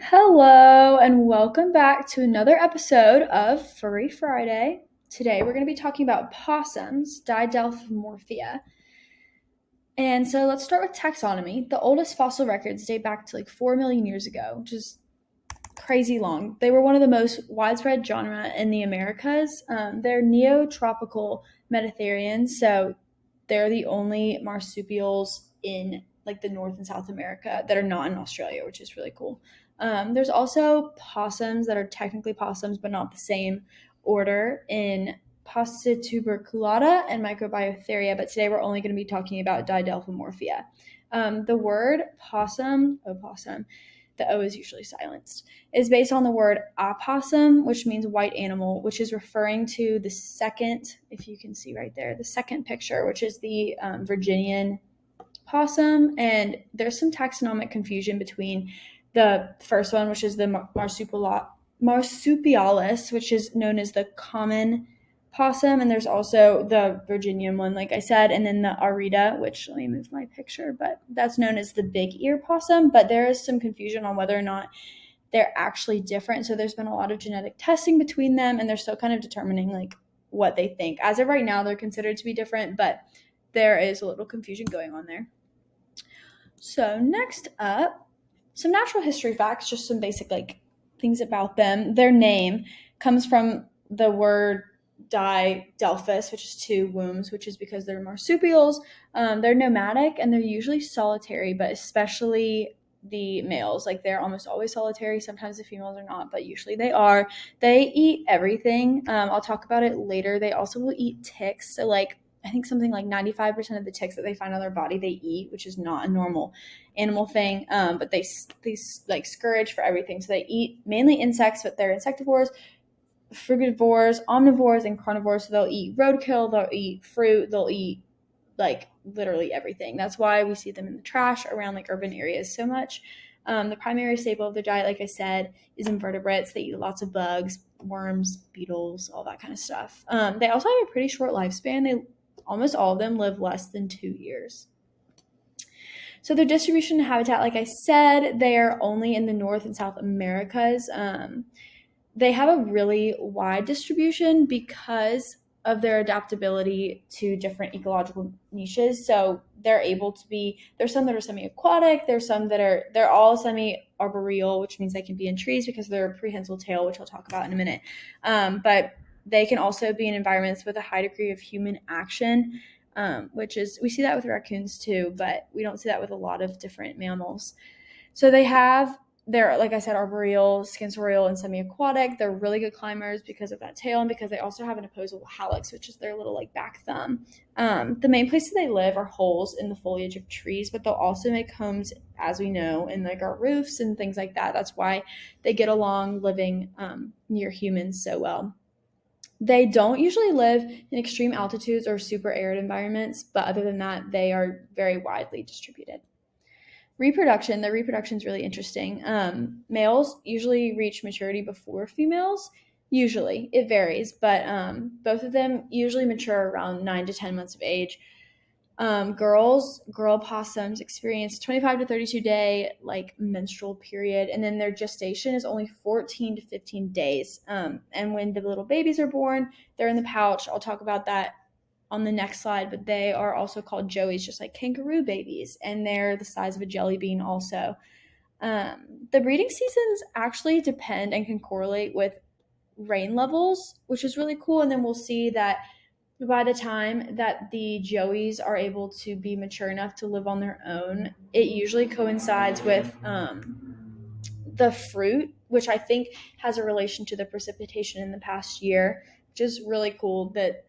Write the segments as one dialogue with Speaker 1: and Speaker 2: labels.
Speaker 1: Hello, and welcome back to another episode of Furry Friday. Today we're going to be talking about possums, Didelphimorphia. And so let's start with taxonomy. The oldest fossil records date back to like 4 million years ago, which is crazy long. They were one of the most widespread genera in the Americas. They're neotropical Mediterranean, so they're the only marsupials in like the North and South America that are not in Australia, which is really cool. There's also possums that are technically possums, but not the same order in Posituberculata and Microbiotheria, but today we're only going to be talking about Didelphimorphia. The word possum, opossum, the O is usually silenced, is based on the word opossum, which means white animal, which is referring to the second, if you can see right there, the second picture, which is the Virginian possum. And there's some taxonomic confusion between the first one, which is the marsupialis, which is known as the common possum, and there's also the Virginian one, like I said, and then the Arita, which let me move my picture, but that's known as the big ear possum. But there is some confusion on whether or not they're actually different. So there's been a lot of genetic testing between them, and they're still kind of determining like what they think. As of right now, they're considered to be different, but there is a little confusion going on there. So next up, some natural history facts, just some basic like things about them. Their name comes from the word Didelphus, which is two wombs, which is because they're marsupials. They're nomadic and they're usually solitary, but especially the males. Like they're almost always solitary. Sometimes the females are not, but usually they are. They eat everything. I'll talk about it later. They also will eat ticks. So like I think something like 95% of the ticks that they find on their body they eat, which is not a normal animal thing. But they like scourge for everything. So they eat mainly insects, but they're insectivores, frugivores, omnivores, and carnivores. So they'll eat roadkill, they'll eat fruit, they'll eat like literally everything. That's why we see them in the trash around like urban areas so much. The primary staple of their diet, like I said, is invertebrates. They eat lots of bugs, worms, beetles, all that kind of stuff. They also have a pretty short lifespan. They almost all of them live less than 2 years. So their distribution and habitat, like I said, they are only in the North and South Americas. They have a really wide distribution because of their adaptability to different ecological niches. So they're able to be, there's some that are semi-aquatic, there's some that they're all semi-arboreal, which means they can be in trees because of their prehensile tail, which I'll talk about in a minute. But they can also be in environments with a high degree of human action, which is, we see that with raccoons too, but we don't see that with a lot of different mammals. So they're, like I said, arboreal, scansorial, and semi-aquatic. They're really good climbers because of that tail and because they also have an opposable hallux, which is their little like back thumb. The main places they live are holes in the foliage of trees, but they'll also make homes, as we know, in like our roofs and things like that. That's why they get along living near humans so well. They don't usually live in extreme altitudes or super arid environments, but other than that, they are very widely distributed. Their reproduction is really interesting. Males usually reach maturity before females. Usually, it varies, but both of them usually mature around 9 to 10 months of age. Girl possums experience 25 to 32 day like menstrual period, and then their gestation is only 14 to 15 days. And when the little babies are born, they're in the pouch. I'll talk about that on the next slide, but they are also called joeys, just like kangaroo babies, and they're the size of a jelly bean also. The breeding seasons actually depend and can correlate with rain levels, which is really cool. And then we'll see that by the time that the joeys are able to be mature enough to live on their own, it usually coincides with the fruit, which I think has a relation to the precipitation in the past year, which is really cool that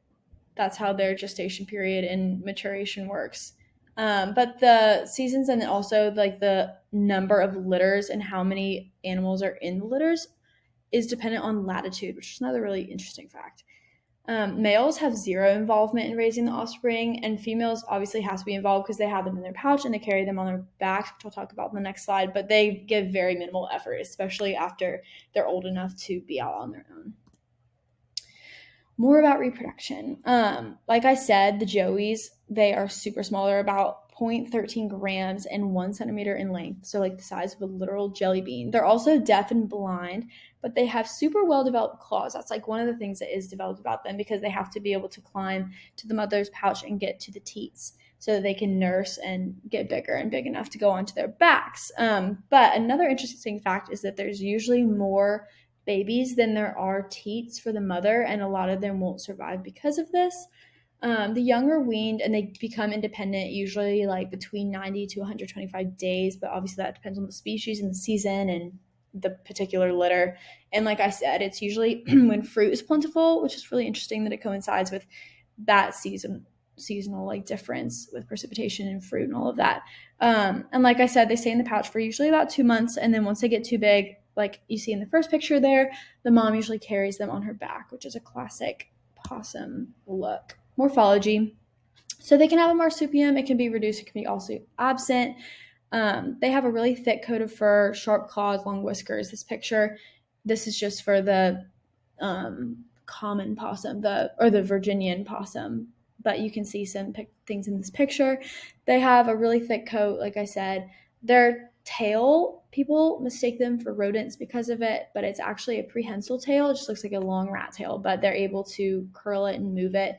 Speaker 1: that's how their gestation period and maturation works. But the seasons and also like the number of litters and how many animals are in the litters is dependent on latitude, which is another really interesting fact. Males have zero involvement in raising the offspring, and females obviously have to be involved because they have them in their pouch and they carry them on their backs, which I'll talk about in the next slide, but they give very minimal effort, especially after they're old enough to be out on their own. More about reproduction. Like I said, the joeys, they are super small. They're about 0.13 grams and 1 centimeter in length, so like the size of a literal jelly bean. They're also deaf and blind, but they have super well developed claws. That's like one of the things that is developed about them, because they have to be able to climb to the mother's pouch and get to the teats so that they can nurse and get bigger and big enough to go onto their backs. But another interesting fact is that there's usually more babies than there are teats for the mother, and a lot of them won't survive because of this. The young are weaned and they become independent usually like between 90 to 125 days, but obviously that depends on the species and the season and the particular litter. And like I said, it's usually when fruit is plentiful, which is really interesting that it coincides with that seasonal like difference with precipitation and fruit and all of that. And like I said, they stay in the pouch for usually about 2 months, and then once they get too big, like you see in the first picture there, the mom usually carries them on her back, which is a classic possum look. Morphology. So they can have a marsupium. It can be reduced. It can be also absent. They have a really thick coat of fur, sharp claws, long whiskers. This is just for the common possum, the Virginian possum. But you can see some things in this picture. They have a really thick coat, like I said. Their tail, people mistake them for rodents because of it, but it's actually a prehensile tail. It just looks like a long rat tail, but they're able to curl it and move it.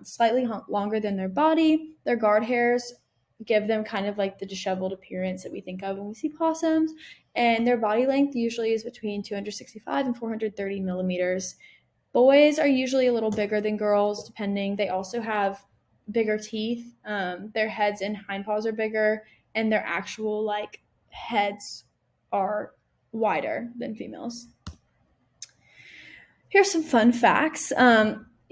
Speaker 1: Slightly longer than their body. Their guard hairs give them kind of like the disheveled appearance that we think of when we see possums. And their body length usually is between 265 and 430 millimeters. Boys are usually a little bigger than girls, depending. They also have bigger teeth. Their heads and hindpaws are bigger, and their actual like heads are wider than females. Here's some fun facts.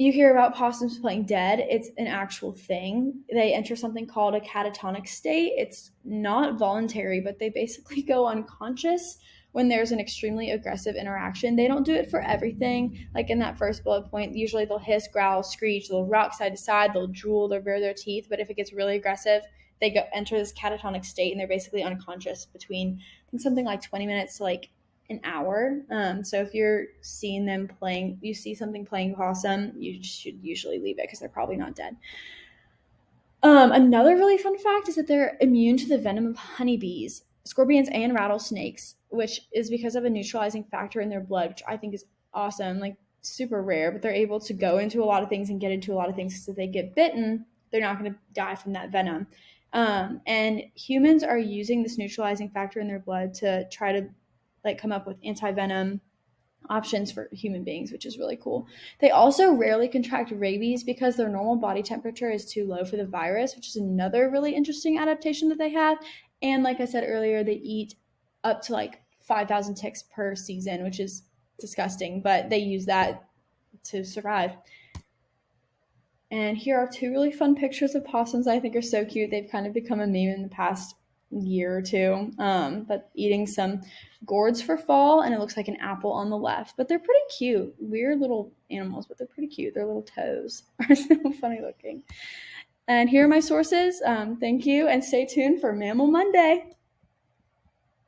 Speaker 1: You hear about possums playing dead. It's an actual thing. They enter something called a catatonic state. It's not voluntary, but they basically go unconscious when there's an extremely aggressive interaction. They don't do it for everything. Like in that first bullet point, usually they'll hiss, growl, screech, they'll rock side to side, they'll drool, they'll bare their teeth. But if it gets really aggressive, they enter this catatonic state, and they're basically unconscious between, I think, something like 20 minutes to like an hour. So if you're seeing them playing, you see something playing possum, you should usually leave it because they're probably not dead. Another really fun fact is that they're immune to the venom of honeybees, scorpions, and rattlesnakes, which is because of a neutralizing factor in their blood, which I think is awesome, like super rare, but they're able to go into a lot of things and get into a lot of things, because if they get bitten, they're not going to die from that venom. And humans are using this neutralizing factor in their blood to try to like come up with anti-venom options for human beings, which is really cool. They also rarely contract rabies because their normal body temperature is too low for the virus, which is another really interesting adaptation that they have. And like I said earlier, they eat up to like 5,000 ticks per season, which is disgusting, but they use that to survive. And here are two really fun pictures of possums I think are so cute. They've kind of become a meme in the past year or two, but eating some gourds for fall, and it looks like an apple on the left, but they're pretty cute. Weird little animals, but they're pretty cute. Their little toes are so funny looking. And here are my sources. Thank you, and stay tuned for Mammal Monday.